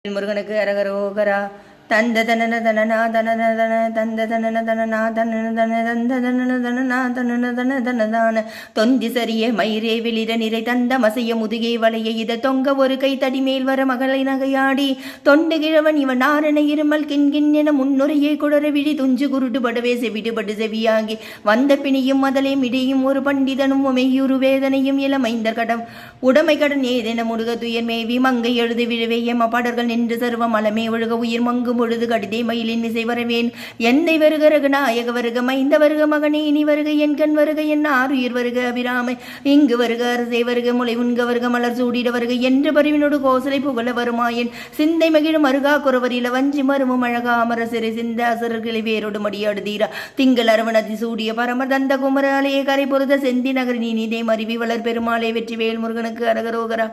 முருகனுக்கு அரகரோகரா. தந்த தனன தனனா தனன தன தந்த தனன தனனா தனன தன தந்த தனன தனனா தனன தன தனதான தொந்தி சரிய மயிரே வெளிர நிறை தந்த மசைய முதுகே வளைய இத தொங்க ஒரு கை தடிமேல் வர மகளை நகையாடி தொண்டு கிழவன் இவன் ஆரண இருமல் கிண்கின் என முன்னுரையே குடர விழி துஞ்சு குருட்டு படவே செவிடுபடு செவியாகி வந்த பிணியும் மதலே மிடியும் ஒரு பண்டிதனும் உமையுறு வேதனையும் இளமைந்தர் கடம் உடைமை கடன் ஏதென முடுக துயர் மேவி மங்கை எழுது விழுவே எம பாடர்கள் நின்று சர்வம் அலமே ஒழுக உயிர் மங்கும் பொழுது கடிதே மயிலின் இசை வரவேன் எந்தை வருக ரகுநாயக வருக மைந்த வருக மகனே இனி வருக என் கண் வருக என் ஆறுயிர் வருக அபிராமை இங்கு வருக அரசே வருக முளை உண்க வருக மலர் சூடிட வருக என்று பரிவினோடு கோசலை புகழ வருமாயன் சிந்தை மகிழும் அருகா குறவரில வஞ்சி மருமும் அழகா அமர சிறை சிந்த அசரர்களை வேரோடு மடியாடு தீரா திங்கள் அரவணதி சூடிய பரம தந்த குமராலயே கரை பொருத செந்தி நகர் நீ நிதை மருவி வளர் பெருமாளே வெற்றி வேல் முருகனுக்கு அரகரோகரா.